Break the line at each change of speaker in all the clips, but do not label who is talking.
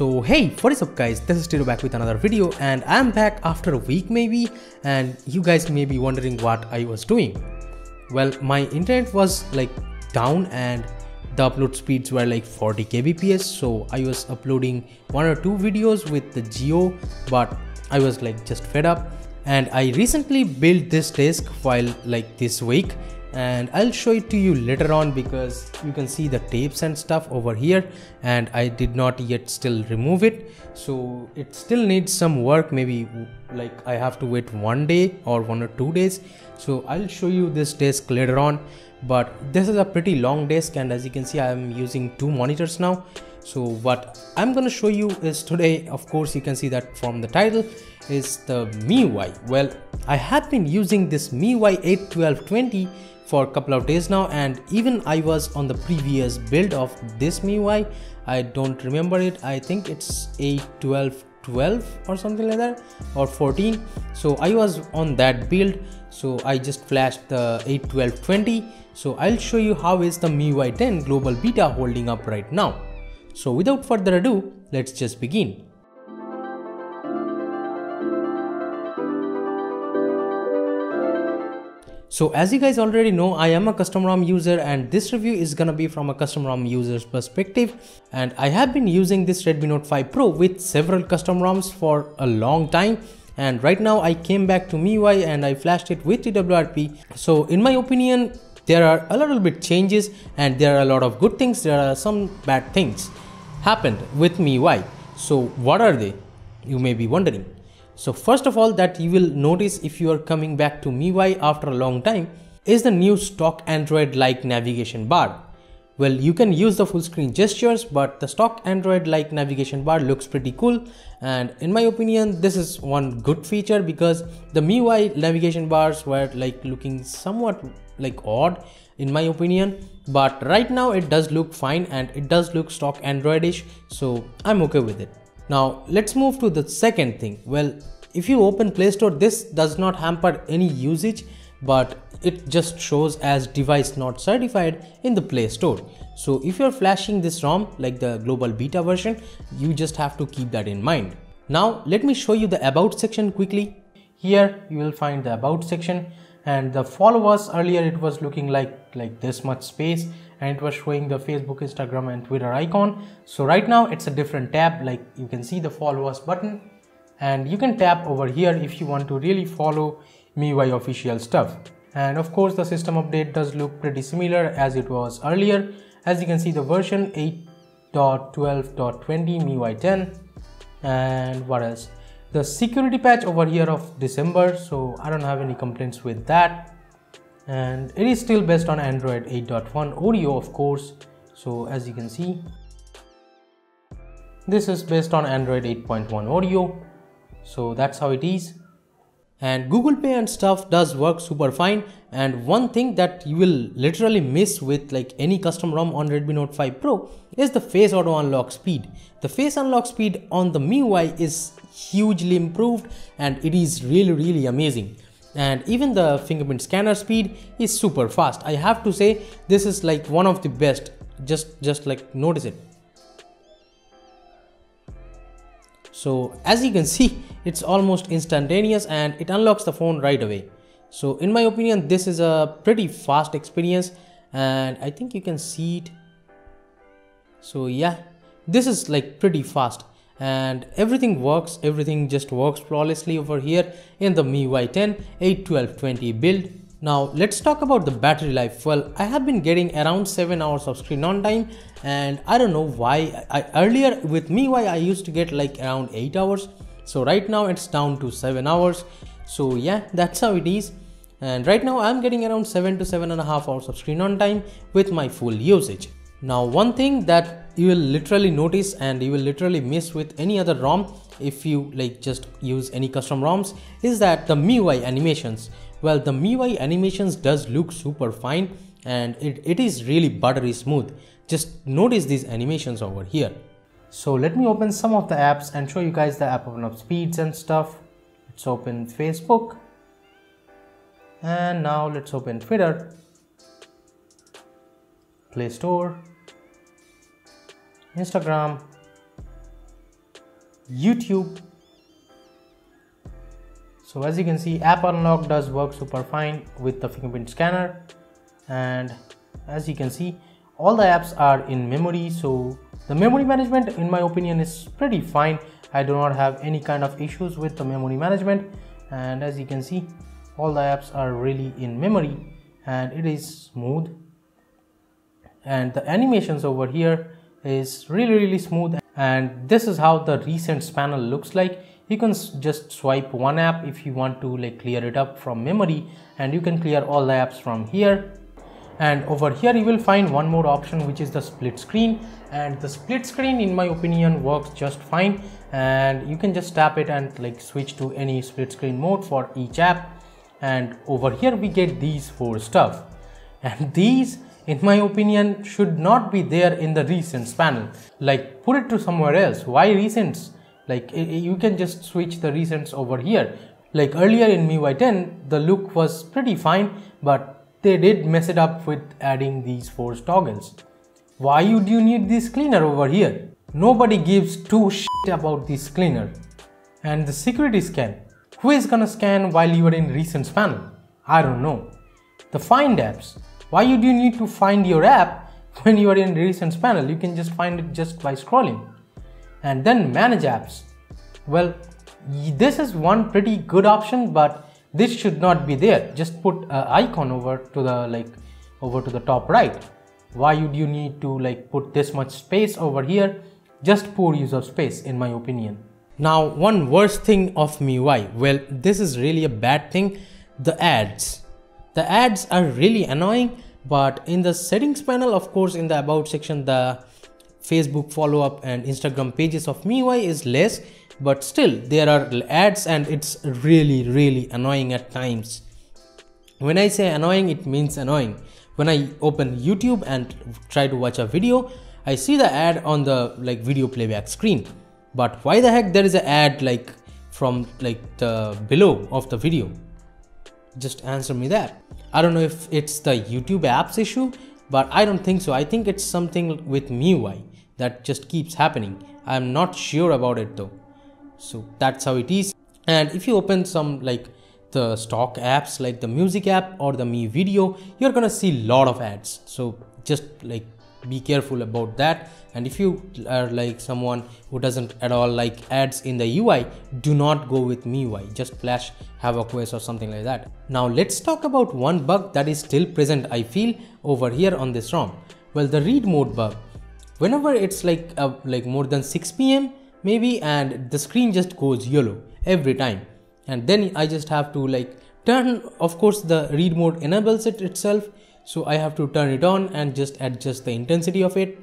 So hey, what is up guys, this is Tito back with another video, and I'm back after a week maybe, and you guys may be wondering what I was doing. Well, my internet was like down and the upload speeds were like 40 kbps, so I was uploading one or two videos with the Geo, but I was like just fed up. And I recently built this desk while like this week, and I'll show it to you later on because you can see the tapes and stuff over here, and I did not yet still remove it, so it still needs some work. Maybe like I have to wait one day or 1 or 2 days, so I'll show you this desk later on. But this is a pretty long desk, and as you can see I am using 2 monitors now. So what I'm gonna show you is today, of course you can see that from the title, is the MIUI. Well, I have been using this MIUI 81220 for a couple of days now, and even I was on the previous build of this MIUI. I don't remember it, I think it's 81212 or something like that, or 14. So I was on that build, so I just flashed the 81220. So I'll show you how is the MIUI 10 global beta holding up right now. So without further ado, let's just begin. So as you guys already know, I am a custom ROM user, and this review is gonna be from a custom ROM user's perspective. And I have been using this Redmi Note 5 Pro with several custom ROMs for a long time. And right now I came back to MIUI and I flashed it with TWRP. So in my opinion, there are a little bit changes, and there are a lot of good things. There are some bad things happened with MIUI. So what are they? You may be wondering. So first of all, that you will notice if you are coming back to MIUI after a long time is the new stock Android like navigation bar. Well, you can use the full screen gestures, but the stock Android like navigation bar looks pretty cool, and in my opinion this is one good feature, because the MIUI navigation bars were like looking somewhat like odd in my opinion, but right now it does look fine and it does look stock Androidish, so I'm okay with it. Now let's move to the second thing. Well, if you open Play Store, this does not hamper any usage, but it just shows as device not certified in the Play Store. So if you're flashing this ROM like the global beta version, you just have to keep that in mind. Now let me show you the about section quickly. Here you will find the about section, and the follow us, earlier it was looking like this much space, and it was showing the Facebook, Instagram and Twitter icon. So right now it's a different tab. Like you can see the follow us button, and you can tap over here if you want to really follow MIUI official stuff. And of course the system update does look pretty similar as it was earlier. As you can see, the version 8.12.20 MIUI 10, and what else, the security patch over here of December, so I don't have any complaints with that. And it is still based on Android 8.1 audio, of course. So as you can see, this is based on Android 8.1 audio, so that's how it is. And Google Pay and stuff does work super fine. And one thing that you will literally miss with like any custom ROM on Redmi Note 5 Pro is the face auto unlock speed. The face unlock speed on the MIUI is hugely improved, and it is really amazing. And even the fingerprint scanner speed is super fast. I have to say this is like one of the best. Just like notice it. So as you can see, it's almost instantaneous and it unlocks the phone right away. So in my opinion this is a pretty fast experience, and I think you can see it. So yeah, this is like pretty fast, and everything works, everything just works flawlessly over here in the MIUI 10 8.12.20 build. Now let's talk about the battery life. Well, I have been getting around 7 hours of screen on time, and I don't know why. Earlier with MIUI I used to get like around 8 hours, so right now it's down to 7 hours. So yeah, that's how it is. And right now I'm getting around 7 to 7.5 hours of screen on time with my full usage. Now one thing that you will literally notice and you will literally miss with any other ROM if you like just use any custom ROMs is that the MIUI animations. Well, the MIUI animations does look super fine, and it is really buttery smooth. Just notice these animations over here. So let me open some of the apps and show you guys the app open up speeds and stuff. Let's open Facebook, and now let's open Twitter, Play Store, Instagram, YouTube. So as you can see, app unlock does work super fine with the fingerprint scanner, and as you can see, all the apps are in memory, so the memory management in my opinion is pretty fine. I do not have any kind of issues with the memory management, and as you can see, all the apps are really in memory and it is smooth, and the animations over here is really smooth. And this is how the recents panel looks like. You can just swipe one app if you want to like clear it up from memory, and you can clear all the apps from here. And over here you will find one more option, which is the split screen, and the split screen in my opinion works just fine, and you can just tap it and like switch to any split screen mode for each app. And over here we get these four stuff, and these in my opinion should not be there in the recents panel. Like, put it to somewhere else. Why recents? Like, you can just switch the recents over here. Like earlier in MIUI 10 the look was pretty fine, but they did mess it up with adding these four toggles. Why would you need this cleaner over here? Nobody gives two shit about this cleaner. And the security scan. Who is gonna scan while you are in recents panel? I don't know. The find apps. Why would you need to find your app when you are in recents panel? You can just find it just by scrolling. And then manage apps. Well, this is one pretty good option, but this should not be there. Just put an icon over to the top right. Why would you need to like put this much space over here? Just poor use of space in my opinion. Now, one worst thing of MIUI, well, this is really a bad thing, the ads. The ads are really annoying, but in the settings panel, of course, in the about section, the Facebook follow-up and Instagram pages of MIUI is less, but still there are ads and it's really annoying at times. When I say annoying, it means annoying. When I open YouTube and try to watch a video, I see the ad on the like video playback screen. But why the heck there is an ad like from like the below of the video? Just answer me that. I don't know if it's the YouTube apps issue, but I don't think so. I think it's something with MIUI that just keeps happening. I'm not sure about it though. So that's how it is. And if you open some like the stock apps like the music app or the Mi Video, you're gonna see a lot of ads. So just like be careful about that. And if you are like someone who doesn't at all like ads in the UI, do not go with MIUI. Just flash HavoCOS or something like that. Now let's talk about one bug that is still present, I feel, over here on this ROM. Well, the read mode bug. Whenever it's like more than 6 PM maybe, and the screen just goes yellow every time, and then I just have to like turn, of course the read mode enables it itself, so I have to turn it on and just adjust the intensity of it,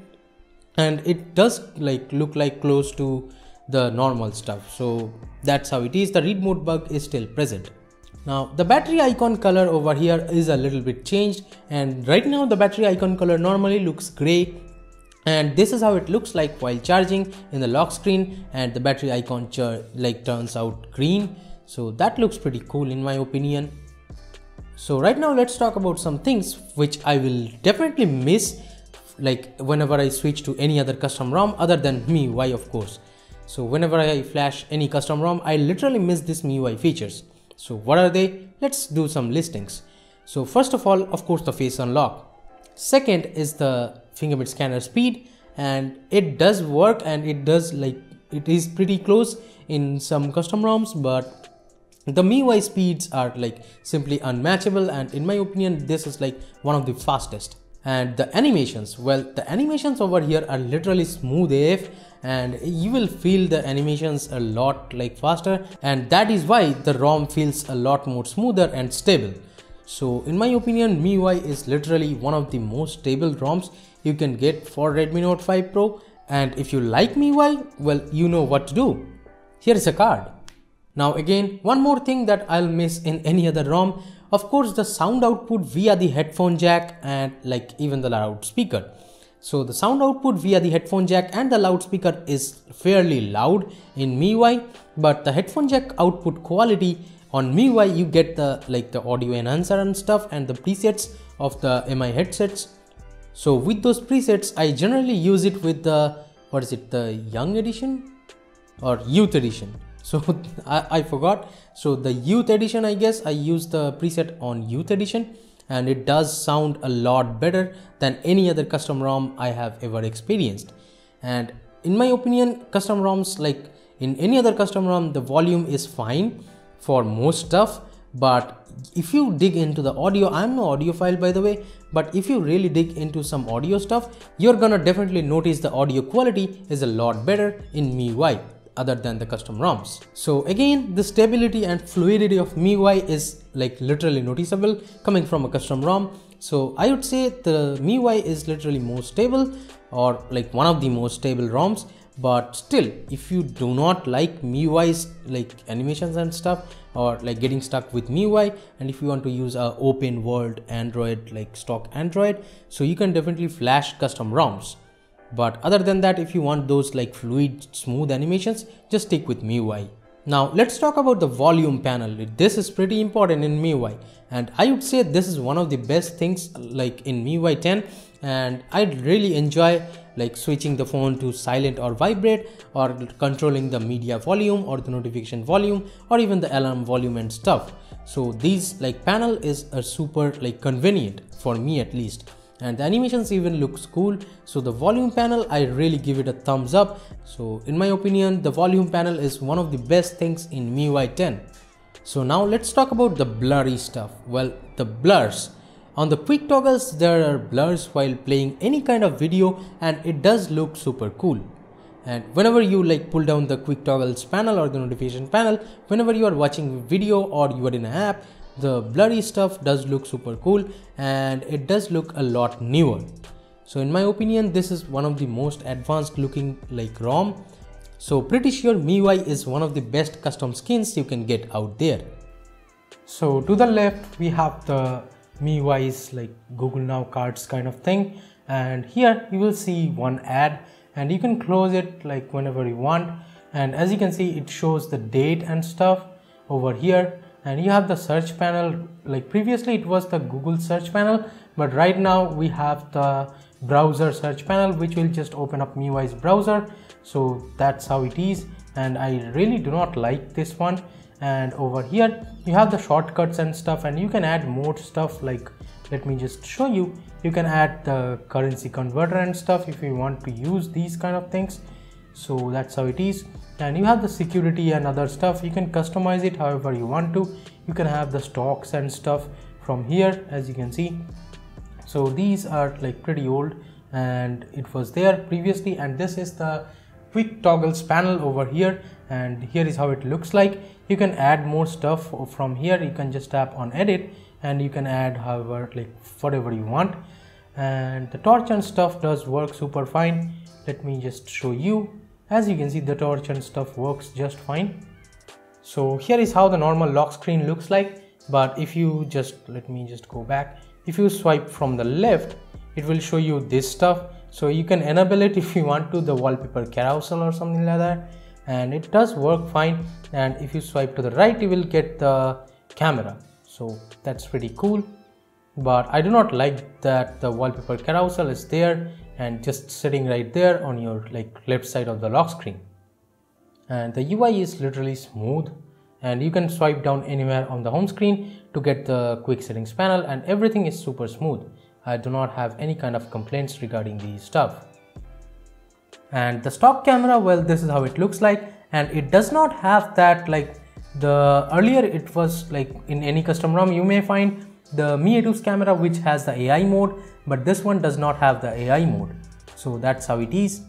and it does like look like close to the normal stuff. So that's how it is. The read mode bug is still present. Now the battery icon color over here is a little bit changed, and right now the battery icon color normally looks gray, and this is how it looks like while charging in the lock screen, and the battery icon turns out green. So that looks pretty cool in my opinion. So right now let's talk about some things which I will definitely miss like whenever I switch to any other custom ROM other than MIUI, of course. So whenever I flash any custom ROM, I literally miss this MIUI features. So what are they? Let's do some listings. So first of all, of course, the face unlock. Second is the fingerprint scanner speed, and it does work, and it is pretty close in some custom ROMs, but the MIUI speeds are like simply unmatchable, and in my opinion this is like one of the fastest. And the animations, well, the animations over here are literally smooth AF, and you will feel the animations a lot like faster, and that is why the ROM feels a lot more smoother and stable. So in my opinion, MIUI is literally one of the most stable ROMs you can get for Redmi Note 5 Pro, and if you like MIUI, well, you know what to do. Here is a card. Now again, one more thing that I'll miss in any other ROM, of course, the sound output via the headphone jack and like even the loudspeaker. So the sound output via the headphone jack and the loudspeaker is fairly loud in MIUI, but the headphone jack output quality on MIUI, you get the audio enhancer and stuff and the presets of the MI headsets. So with those presets, I generally use it with the, the young edition. or youth edition. So I forgot. So the youth edition, I guess I used the preset on youth edition, and it does sound a lot better than any other custom ROM I have ever experienced. And in my opinion, custom ROMs, like in any other custom ROM, the volume is fine for most stuff. But if you dig into the audio, I'm no audiophile by the way, but if you really dig into some audio stuff, you're gonna definitely notice the audio quality is a lot better in MIUI other than the custom ROMs. So again, the stability and fluidity of MIUI is like literally noticeable coming from a custom ROM. So I would say the MIUI is literally most stable, or like one of the most stable ROMs. But still, if you do not like MIUI's like animations and stuff, or like getting stuck with MIUI, and if you want to use a open world Android, like stock Android, so you can definitely flash custom ROMs. But other than that, if you want those like fluid, smooth animations, just stick with MIUI. Now let's talk about the volume panel. This is pretty important in MIUI, and I would say this is one of the best things like in MIUI 10, and I'd really enjoy like switching the phone to silent or vibrate, or controlling the media volume or the notification volume, or even the alarm volume and stuff. So these like panel is a super like convenient for me at least, and the animations even looks cool. So the volume panel, I really give it a thumbs up. So in my opinion, the volume panel is one of the best things in MIUI 10. So now let's talk about the blurry stuff. Well, the blurs. On the quick toggles, there are blurs while playing any kind of video, and it does look super cool. And whenever you like pull down the quick toggles panel or the notification panel, whenever you are watching video or you are in an app, the blurry stuff does look super cool, and it does look a lot newer. So in my opinion, this is one of the most advanced looking like ROM. So pretty sure MIUI is one of the best custom skins you can get out there. So to the left, we have the MIUI's like Google Now cards kind of thing, and here you will see one ad, and you can close it like whenever you want. And as you can see, it shows the date and stuff over here. And you have the search panel. Like previously it was the Google search panel, but right now we have the browser search panel, which will just open up MIUI's browser. So that's how it is, and I really do not like this one. And over here you have the shortcuts and stuff, and you can add more stuff. Like let me just show you. You can add the currency converter and stuff if you want to use these kind of things. So that's how it is. And you have the security and other stuff. You can customize it however you want to. You can have the stocks and stuff from here, as you can see. So these are like pretty old, and it was there previously. And this is the quick toggles panel over here, and here is how it looks like. You can add more stuff from here. You can just tap on edit, and you can add however like whatever you want. And the torch and stuff does work super fine. Let me just show you. As you can see, the torch and stuff works just fine. So here is how the normal lock screen looks like. But if you just, let me just go back. If you swipe from the left, it will show you this stuff. So you can enable it if you want to, the wallpaper carousel or something like that. And it does work fine. And if you swipe to the right, you will get the camera. So that's pretty cool. But I do not like that the wallpaper carousel is there and just sitting right there on your like left side of the lock screen. And the UI is literally smooth, and you can swipe down anywhere on the home screen to get the quick settings panel, and everything is super smooth. I do not have any kind of complaints regarding the stuff. And the stock camera, well, this is how it looks like, and it does not have that like the earlier it was like in any custom ROM you may find the Mi A2's camera which has the AI mode, but this one does not have the AI mode. So that's how it is.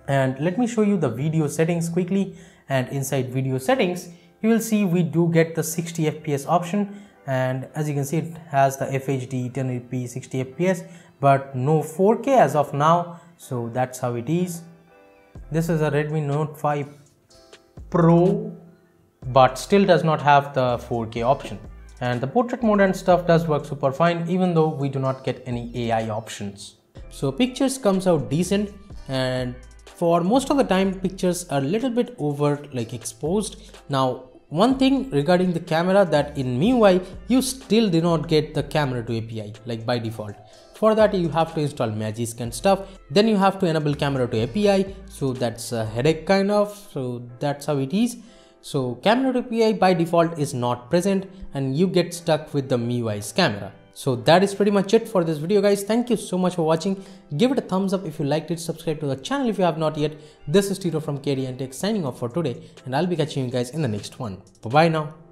And let me show you the video settings quickly. And inside video settings, you will see we do get the 60 FPS option, and as you can see, it has the FHD 1080p 60 FPS, but no 4K as of now. So that's how it is. This is a Redmi Note 5 Pro, but still does not have the 4K option. And the portrait mode and stuff does work super fine, even though we do not get any AI options. So pictures comes out decent, and for most of the time pictures are a little bit over like exposed. Now One thing regarding the camera, that in MIUI you still do not get the camera to API like by default. For that you have to install Magisk and stuff, then you have to enable camera to API, so that's a headache kind of, so that's how it is. So camera to API by default is not present and you get stuck with the MIUI's camera. So that is pretty much it for this video, guys. Thank you so much for watching. Give it a thumbs up if you liked it. Subscribe to the channel if you have not yet. This is Tito from KDN Tech signing off for today, and I'll be catching you guys in the next one. Bye bye now.